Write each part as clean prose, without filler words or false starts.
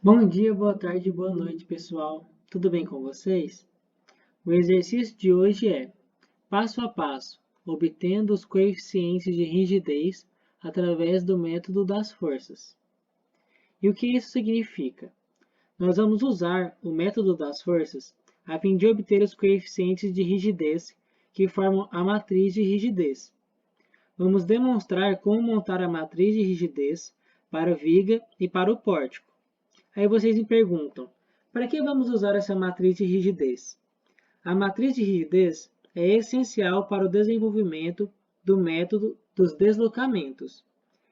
Bom dia, boa tarde, boa noite, pessoal. Tudo bem com vocês? O exercício de hoje é passo a passo, obtendo os coeficientes de rigidez através do método das forças. E o que isso significa? Nós vamos usar o método das forças a fim de obter os coeficientes de rigidez que formam a matriz de rigidez. Vamos demonstrar como montar a matriz de rigidez para a viga e para o pórtico. Aí vocês me perguntam, para que vamos usar essa matriz de rigidez? A matriz de rigidez é essencial para o desenvolvimento do método dos deslocamentos.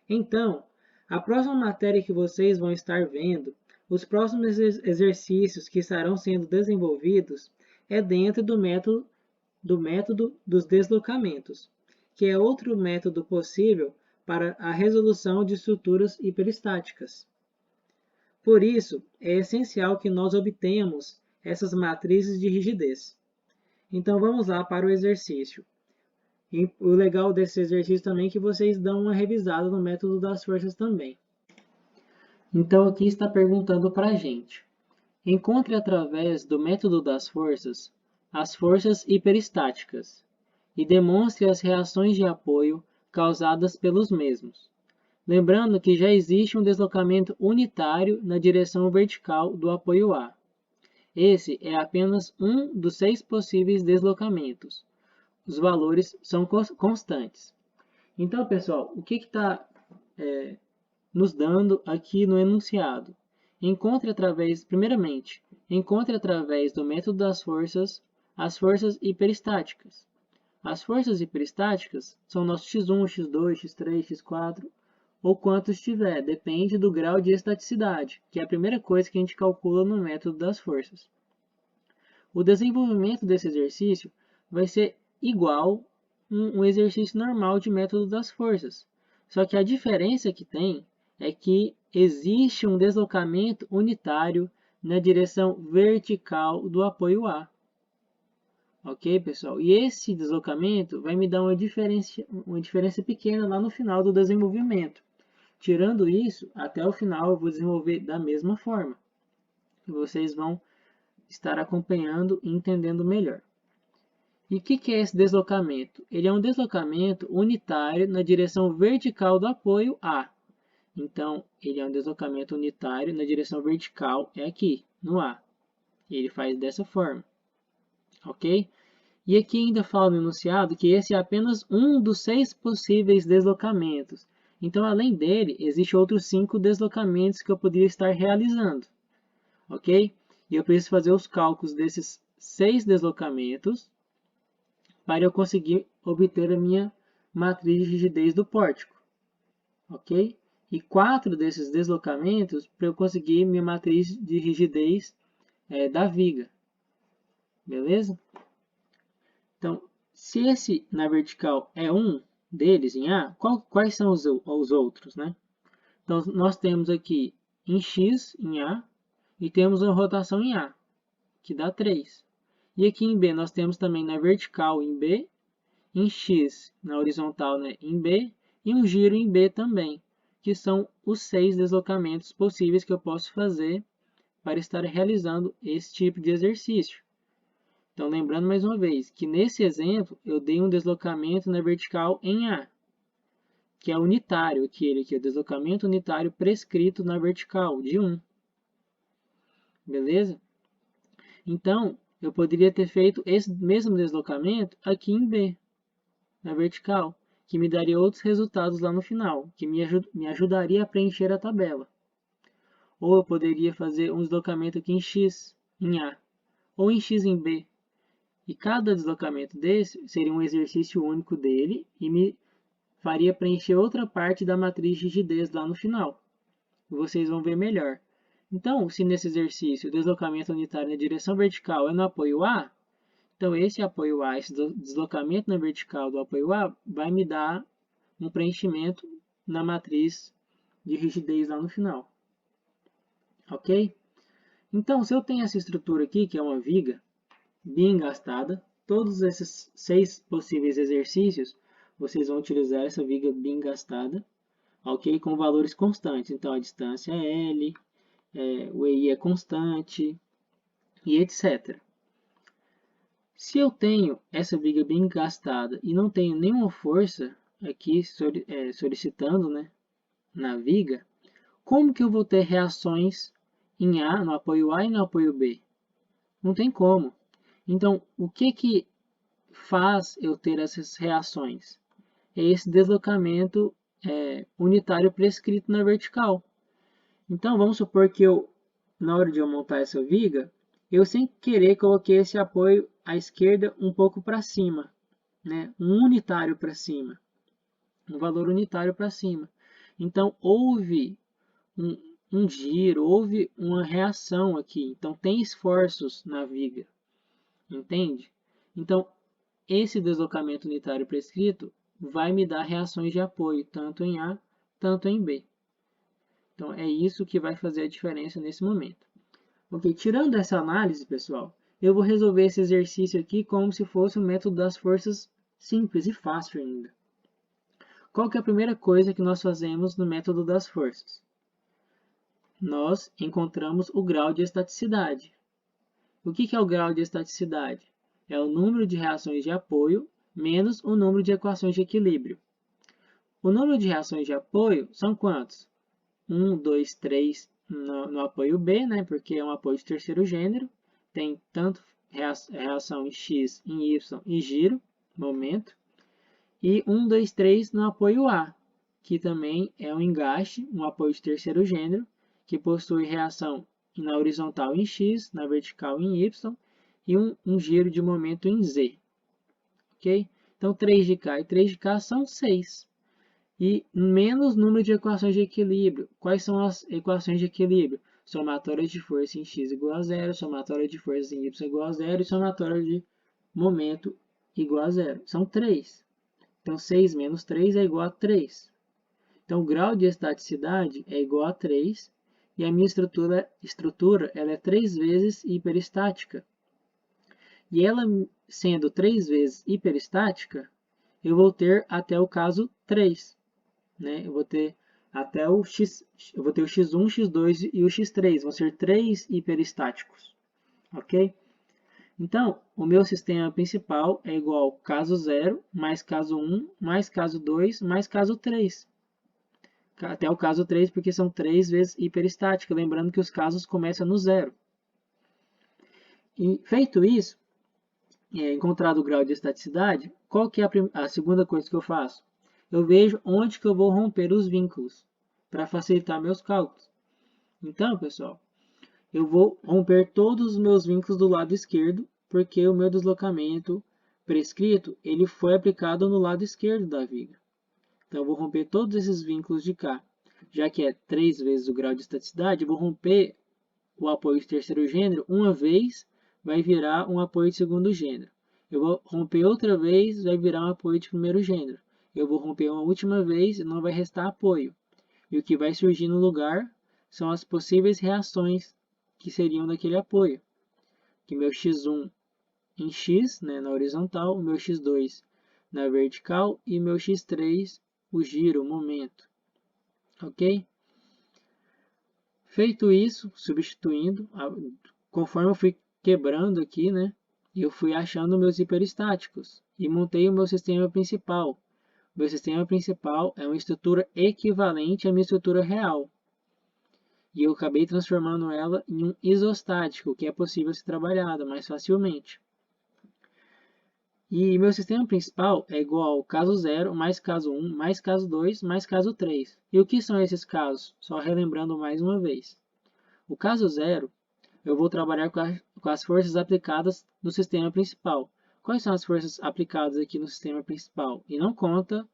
Então, a próxima matéria que vocês vão estar vendo, os próximos exercícios que estarão sendo desenvolvidos, é dentro do método dos deslocamentos, que é outro método possível para a resolução de estruturas hiperestáticas. Por isso, é essencial que nós obtenhamos essas matrizes de rigidez. Então, vamos lá para o exercício. E o legal desse exercício também é que vocês dão uma revisada no método das forças também. Então, aqui está perguntando para a gente. Encontre através do método das forças as forças hiperestáticas e demonstre as reações de apoio causadas pelos mesmos. Lembrando que já existe um deslocamento unitário na direção vertical do apoio A. Esse é apenas um dos 6 possíveis deslocamentos. Os valores são constantes. Então, pessoal, o que está nos dando aqui no enunciado? Primeiramente, encontre através do método das forças as forças hiperestáticas. As forças hiperestáticas são nosso x1, x2, x3, x4, ou quantos tiver, depende do grau de estaticidade, que é a primeira coisa que a gente calcula no método das forças. O desenvolvimento desse exercício vai ser igual um exercício normal de método das forças, só que a diferença que tem é que existe um deslocamento unitário na direção vertical do apoio A. Ok, pessoal? E esse deslocamento vai me dar uma diferença pequena lá no final do desenvolvimento. Tirando isso, até o final eu vou desenvolver da mesma forma. E vocês vão estar acompanhando e entendendo melhor. E o que é esse deslocamento? Ele é um deslocamento unitário na direção vertical do apoio A. Então, ele é um deslocamento unitário na direção vertical, é aqui, no A. E ele faz dessa forma. Ok? E aqui ainda fala no enunciado que esse é apenas um dos 6 possíveis deslocamentos. Então, além dele, existem outros 5 deslocamentos que eu poderia estar realizando. Ok? E eu preciso fazer os cálculos desses 6 deslocamentos para eu conseguir obter a minha matriz de rigidez do pórtico. Ok? E 4 desses deslocamentos para eu conseguir minha matriz de rigidez da viga. Beleza? Então, se esse na vertical é um deles em A, quais são os outros, né? Então, nós temos aqui em X em A e temos uma rotação em A, que dá 3. E aqui em B nós temos também na vertical em B, em X na horizontal, né, em B, e um giro em B também, que são os 6 deslocamentos possíveis que eu posso fazer para estar realizando esse tipo de exercício. Então, lembrando mais uma vez que nesse exemplo eu dei um deslocamento na vertical em A, que é unitário, aquele aqui é o deslocamento unitário prescrito na vertical, de 1. Beleza? Então, eu poderia ter feito esse mesmo deslocamento aqui em B, na vertical, que me daria outros resultados lá no final, que me ajudaria a preencher a tabela. Ou eu poderia fazer um deslocamento aqui em X, em A, ou em X em B. E cada deslocamento desse seria um exercício único dele e me faria preencher outra parte da matriz de rigidez lá no final. Vocês vão ver melhor. Então, se nesse exercício o deslocamento unitário na direção vertical é no apoio A, então esse apoio A, esse deslocamento na vertical do apoio A, vai me dar um preenchimento na matriz de rigidez lá no final. Ok? Então, se eu tenho essa estrutura aqui, que é uma viga, bem gastada, todos esses 6 possíveis exercícios, vocês vão utilizar essa viga bem gastada, ok? Com valores constantes. Então, a distância é L, o EI é constante e etc. Se eu tenho essa viga bem gastada e não tenho nenhuma força aqui solicitando, né, na viga, como que eu vou ter reações em A, no apoio A e no apoio B? Não tem como. Então, o que faz eu ter essas reações? É esse deslocamento unitário prescrito na vertical. Então, vamos supor que na hora de eu montar essa viga, eu sem querer coloquei esse apoio à esquerda um pouco para cima, né? Um unitário para cima, um valor unitário para cima. Então, houve um giro, houve uma reação aqui. Então, tem esforços na viga, entende? Então, esse deslocamento unitário prescrito vai me dar reações de apoio, tanto em A, tanto em B. Então, é isso que vai fazer a diferença nesse momento. Ok, tirando essa análise, pessoal, eu vou resolver esse exercício aqui como se fosse o método das forças simples e fácil ainda. Qual que é a primeira coisa que nós fazemos no método das forças? Nós encontramos o grau de estaticidade. O que é o grau de estaticidade? É o número de reações de apoio menos o número de equações de equilíbrio. O número de reações de apoio são quantos? 1, 2, 3 no apoio B, né, porque é um apoio de terceiro gênero. Tem tanto reação em X, em Y e giro, momento. E 1, 2, 3 no apoio A, que também é um engaste, um apoio de terceiro gênero, que possui reação na horizontal em X, na vertical em Y, e um giro de momento em Z. Ok? Então, 3 de K e 3 de K são 6. E menos número de equações de equilíbrio. Quais são as equações de equilíbrio? Somatória de força em x igual a zero, somatória de força em y igual a zero e somatória de momento igual a zero. São 3. Então, 6 menos 3 é igual a 3. Então, o grau de estaticidade é igual a 3 e a minha estrutura ela é 3 vezes hiperestática. E ela sendo 3 vezes hiperestática, eu vou ter até o caso 3. Né? Eu vou ter até o X, eu vou ter o X1, X2 e o X3, vão ser 3 hiperestáticos, ok? Então, o meu sistema principal é igual ao caso 0, mais caso 1, mais caso 2, mais caso 3. Até o caso 3, porque são 3 vezes hiperestática, lembrando que os casos começam no 0. E feito isso, encontrado o grau de estaticidade, qual que é a segunda coisa que eu faço? Eu vejo onde que eu vou romper os vínculos para facilitar meus cálculos. Então, pessoal, eu vou romper todos os meus vínculos do lado esquerdo, porque o meu deslocamento prescrito ele foi aplicado no lado esquerdo da viga. Então, eu vou romper todos esses vínculos de cá. Já que é 3 vezes o grau de estaticidade, eu vou romper o apoio de terceiro gênero uma vez, vai virar um apoio de segundo gênero. Eu vou romper outra vez, vai virar um apoio de primeiro gênero. Eu vou romper uma última vez e não vai restar apoio. E o que vai surgir no lugar são as possíveis reações que seriam daquele apoio. Que meu x1 em x, né, na horizontal, o meu x2 na vertical e meu x3, o giro, o momento. Ok? Feito isso, substituindo, conforme eu fui quebrando aqui, né, eu fui achando meus hiperestáticos e montei o meu sistema principal. O meu sistema principal é uma estrutura equivalente à minha estrutura real. E eu acabei transformando ela em um isostático, que é possível ser trabalhado mais facilmente. E meu sistema principal é igual ao caso 0, mais caso 1, mais caso 2, mais caso 3. E o que são esses casos? Só relembrando mais uma vez. O caso 0, eu vou trabalhar com as forças aplicadas no sistema principal. Quais são as forças aplicadas aqui no sistema principal? E não conta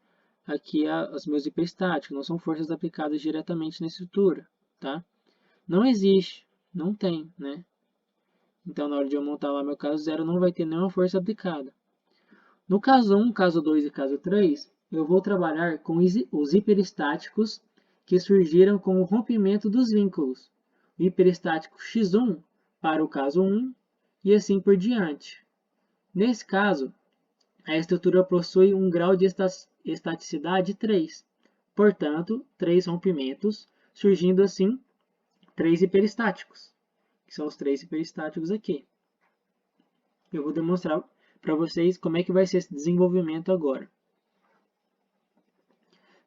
aqui os meus hiperestáticos, não são forças aplicadas diretamente na estrutura, tá? Não existe, não tem, né? Então, na hora de eu montar lá meu caso 0, não vai ter nenhuma força aplicada. No caso 1, caso 2 e caso 3, eu vou trabalhar com os hiperestáticos que surgiram com o rompimento dos vínculos. O hiperestático x1 para o caso 1 e assim por diante. Nesse caso, a estrutura possui um grau de estaticidade 3. Portanto, 3 rompimentos, surgindo assim três hiperestáticos, que são os três hiperestáticos aqui. Eu vou demonstrar para vocês como é que vai ser esse desenvolvimento agora.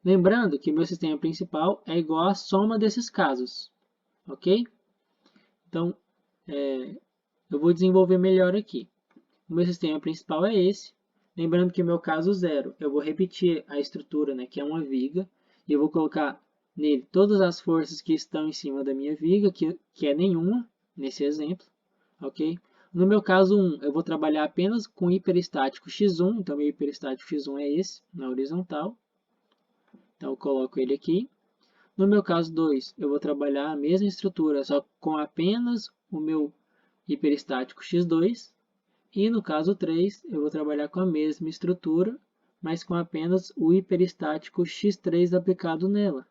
Lembrando que meu sistema principal é igual à soma desses casos, ok? Então, eu vou desenvolver melhor aqui. O meu sistema principal é esse. Lembrando que o meu caso 0, eu vou repetir a estrutura, né, que é uma viga, e eu vou colocar nele todas as forças que estão em cima da minha viga, que é nenhuma, nesse exemplo, ok? No meu caso 1, eu vou trabalhar apenas com hiperestático x1, então meu hiperestático x1 é esse, na horizontal. Então eu coloco ele aqui. No meu caso 2, eu vou trabalhar a mesma estrutura, só com apenas o meu hiperestático x2. E no caso 3, eu vou trabalhar com a mesma estrutura, mas com apenas o hiperestático x3 aplicado nela.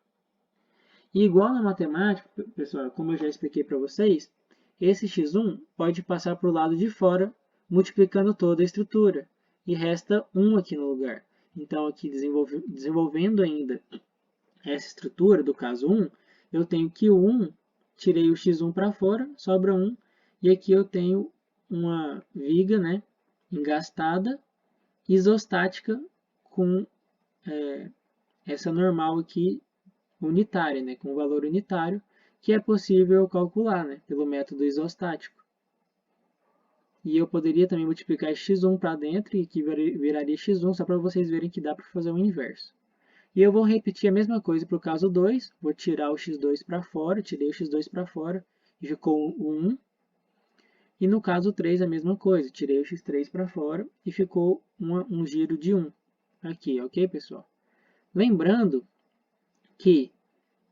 E igual na matemática, pessoal, como eu já expliquei para vocês, esse x1 pode passar para o lado de fora, multiplicando toda a estrutura, e resta 1 aqui no lugar. Então, aqui desenvolvendo ainda essa estrutura do caso 1, eu tenho que o 1, tirei o x1 para fora, sobra 1, e aqui eu tenho uma viga, né, engastada, isostática, com essa normal aqui unitária, né, com valor unitário, que é possível calcular, né, pelo método isostático. E eu poderia também multiplicar x1 para dentro, e que viraria x1, só para vocês verem que dá para fazer o inverso. E eu vou repetir a mesma coisa para o caso 2, vou tirar o x2 para fora, tirei o x2 para fora, e ficou o 1. E no caso 3 a mesma coisa, tirei o x3 para fora e ficou um giro de 1 aqui, ok, pessoal? Lembrando que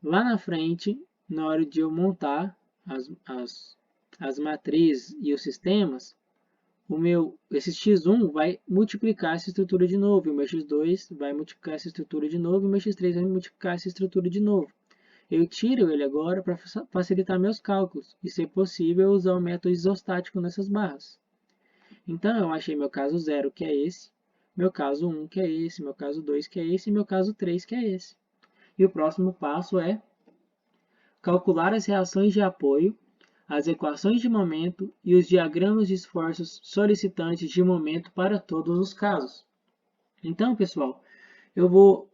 lá na frente, na hora de eu montar as matrizes e os sistemas, esse x1 vai multiplicar essa estrutura de novo, e o meu x2 vai multiplicar essa estrutura de novo, e o meu x3 vai multiplicar essa estrutura de novo. Eu tiro ele agora para facilitar meus cálculos, e se possível usar o método isostático nessas barras. Então, eu achei meu caso 0, que é esse, meu caso 1, que é esse, meu caso 2, que é esse, e meu caso 3, que é esse. E o próximo passo é calcular as reações de apoio, as equações de momento e os diagramas de esforços solicitantes de momento para todos os casos. Então, pessoal, eu vou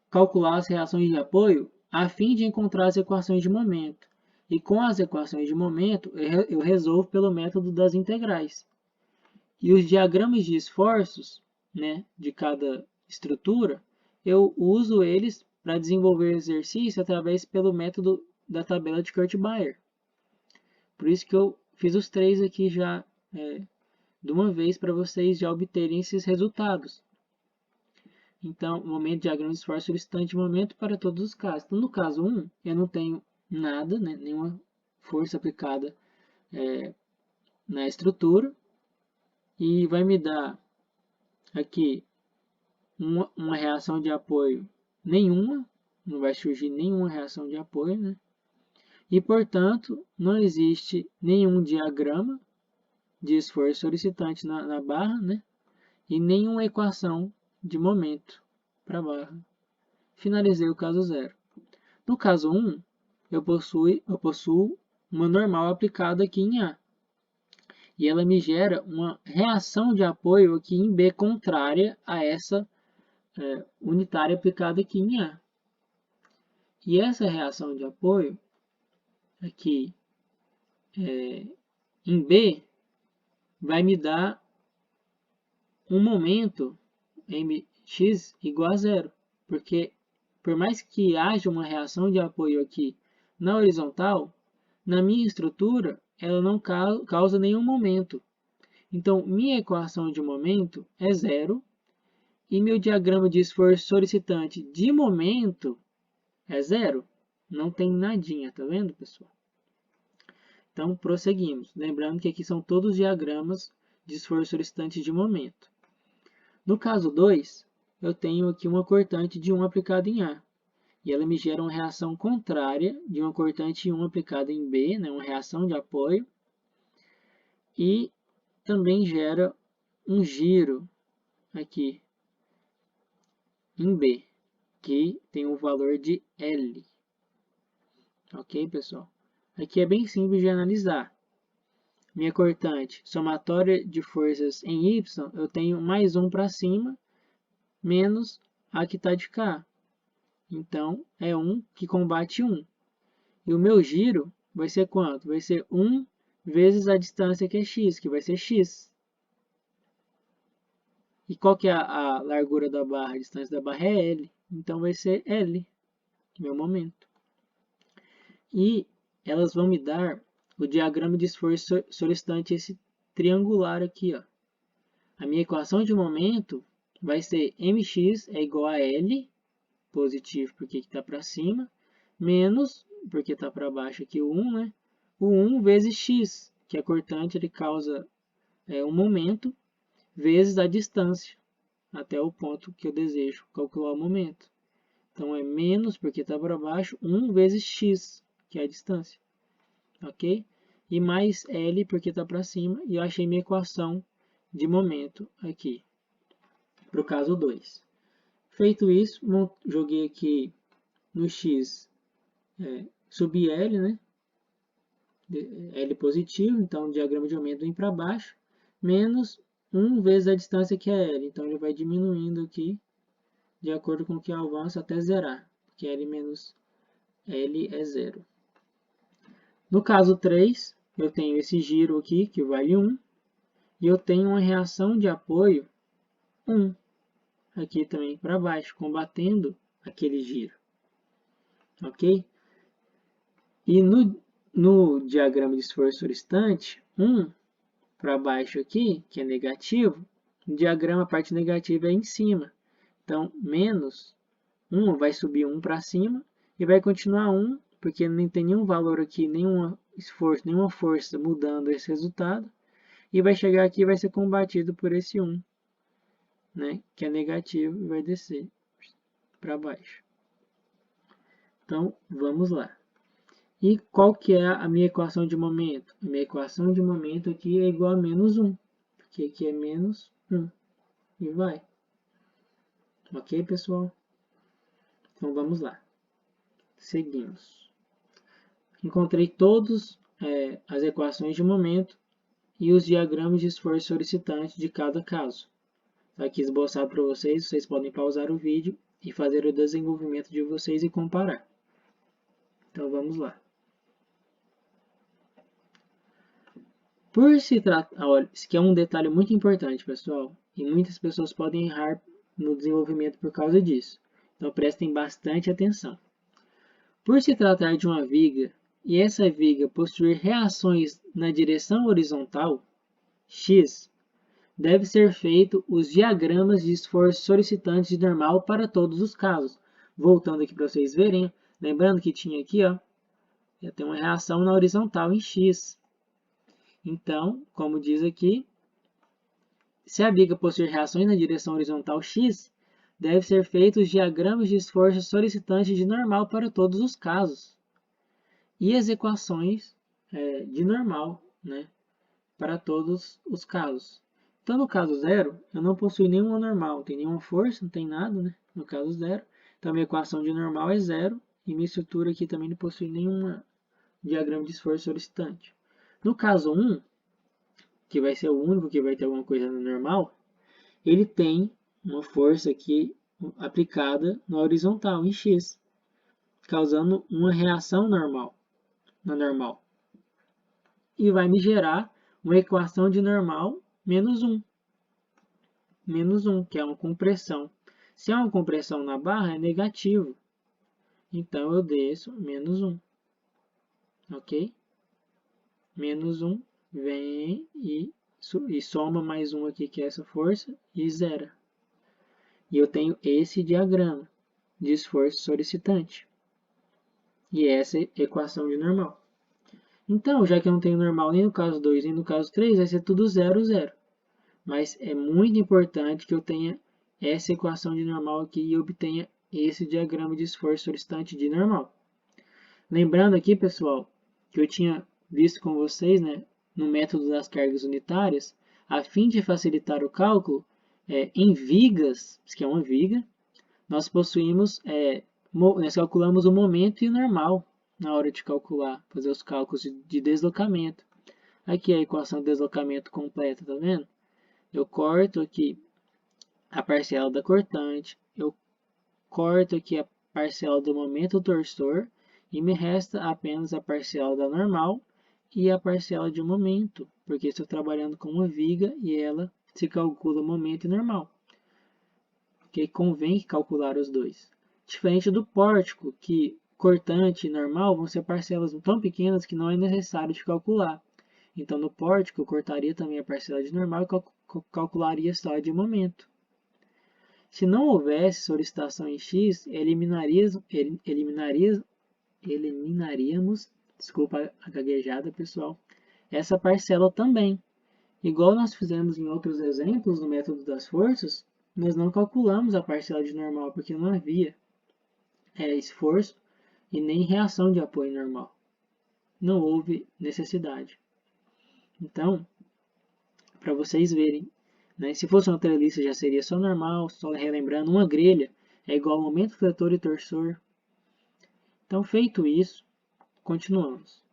calcular as reações de apoio a fim de encontrar as equações de momento. E com as equações de momento, eu resolvo pelo método das integrais. E os diagramas de esforços, né, de cada estrutura, eu uso eles para desenvolver o exercício através pelo método da tabela de Kurt-Baer. Por isso que eu fiz os três aqui já de uma vez para vocês já obterem esses resultados. Então, momento, diagrama de esforço solicitante de momento para todos os casos. Então, no caso 1, eu não tenho nada, né, nenhuma força aplicada na estrutura. E vai me dar aqui uma reação de apoio nenhuma, não vai surgir nenhuma reação de apoio, né? E, portanto, não existe nenhum diagrama de esforço solicitante na barra, né? E nenhuma equação de momento para a barra. Finalizei o caso 0. No caso 1, eu possuo uma normal aplicada aqui em A. E ela me gera uma reação de apoio aqui em B contrária a essa unitária aplicada aqui em A. E essa reação de apoio aqui em B vai me dar um momento mx igual a zero, porque por mais que haja uma reação de apoio aqui na horizontal, na minha estrutura ela não causa nenhum momento. Então, minha equação de momento é zero e meu diagrama de esforço solicitante de momento é zero. Não tem nadinha, tá vendo, pessoal? Então, prosseguimos. Lembrando que aqui são todos diagramas de esforço solicitante de momento. No caso 2, eu tenho aqui uma cortante de 1 aplicada em A. E ela me gera uma reação contrária de uma cortante 1 aplicada em B, né, uma reação de apoio. E também gera um giro aqui em B, que tem o valor de L. Ok, pessoal? aqui é bem simples de analisar. Minha cortante, somatória de forças em Y, eu tenho mais 1 para cima, menos a que está de cá. Então, é 1 que combate 1. E o meu giro vai ser quanto? Vai ser 1 vezes a distância que é x, que vai ser x. E qual que é a largura da barra? A distância da barra é L. Então, vai ser L, meu momento. E elas vão me dar o diagrama de esforço solicitante, esse triangular aqui, ó. A minha equação de momento vai ser mx é igual a L, positivo porque está para cima, menos, porque está para baixo aqui o 1, né? O 1 vezes x, que é cortante, ele causa um momento, vezes a distância, até o ponto que eu desejo calcular o momento. Então, é menos, porque está para baixo, 1 vezes x, que é a distância. Ok? E mais L, porque está para cima, e eu achei minha equação de momento aqui, para o caso 2. Feito isso, joguei aqui no x, subi L, né? L positivo, então o diagrama de aumento vem para baixo, menos 1 vezes a distância que é L. Então, ele vai diminuindo aqui, de acordo com que eu avanço até zerar, porque L menos L é zero. No caso 3, eu tenho esse giro aqui, que vale 1, e eu tenho uma reação de apoio 1, aqui também para baixo, combatendo aquele giro. Ok? E no diagrama de esforço solicitante, 1 para baixo aqui, que é negativo, o diagrama, a parte negativa é em cima. Então, menos 1 vai subir 1 para cima e vai continuar 1, porque não tem nenhum valor aqui, nenhum esforço, nenhuma força mudando esse resultado. E vai chegar aqui e vai ser combatido por esse 1, né, que é negativo, e vai descer para baixo. Então, vamos lá. E qual que é a minha equação de momento? A minha equação de momento aqui é igual a menos 1, porque aqui é menos 1. E vai. Ok, pessoal? Então, vamos lá. Seguimos. Encontrei todas as equações de momento e os diagramas de esforço solicitante de cada caso. Está aqui esboçado para vocês. Vocês podem pausar o vídeo e fazer o desenvolvimento de vocês e comparar. Então, vamos lá. Por se tratar, olha, isso aqui é um detalhe muito importante, pessoal, e muitas pessoas podem errar no desenvolvimento por causa disso. Então, prestem bastante atenção. Por se tratar de uma viga e essa viga possuir reações na direção horizontal, x, deve ser feito os diagramas de esforço solicitante de normal para todos os casos. Voltando aqui para vocês verem, lembrando que tinha aqui, ó, tem uma reação na horizontal em x. Então, como diz aqui, se a viga possuir reações na direção horizontal x, deve ser feito os diagramas de esforço solicitante de normal para todos os casos. E as equações de normal, né, para todos os casos. Então, no caso 0, eu não possuo nenhuma normal, não tem nenhuma força, não tem nada, né, no caso 0. Então, a minha equação de normal é 0, e minha estrutura aqui também não possui nenhum diagrama de esforço solicitante. No caso 1, que vai ser o único que vai ter alguma coisa no normal, ele tem uma força aqui aplicada na horizontal, em x, causando uma reação normal, na normal. E vai me gerar uma equação de normal menos 1. Menos 1, que é uma compressão. Se é uma compressão na barra, é negativo. Então, eu desço menos 1. Ok? Menos 1 vem e soma mais 1 aqui, que é essa força, e zera. E eu tenho esse diagrama de esforço solicitante. E essa é a equação de normal. Então, já que eu não tenho normal nem no caso 2 nem no caso 3, vai ser tudo 0, 0. Mas é muito importante que eu tenha essa equação de normal aqui e obtenha esse diagrama de esforço solicitante de normal. Lembrando aqui, pessoal, que eu tinha visto com vocês, né, no método das cargas unitárias, a fim de facilitar o cálculo, em vigas, que é uma viga, nós calculamos o momento e o normal. na hora de calcular, fazer os cálculos de deslocamento. Aqui é a equação de deslocamento completa, tá vendo? Eu corto aqui a parcela da cortante, eu corto aqui a parcela do momento torsor e me resta apenas a parcela da normal e a parcela de momento, porque estou trabalhando com uma viga e ela se calcula momento e normal. Que convém calcular os dois. Diferente do pórtico, que cortante e normal vão ser parcelas tão pequenas que não é necessário de calcular. Então, no pórtico, eu cortaria também a parcela de normal e calcularia só a de momento. Se não houvesse solicitação em x, eliminaríamos, desculpa a gaguejada, pessoal, essa parcela também. Igual nós fizemos em outros exemplos no método das forças, nós não calculamos a parcela de normal, porque não havia esforço e nem reação de apoio normal. Não houve necessidade. Então, para vocês verem, né, se fosse uma treliça já seria só normal, só relembrando, uma grelha é igual ao momento fletor e torsor. Então, feito isso, continuamos.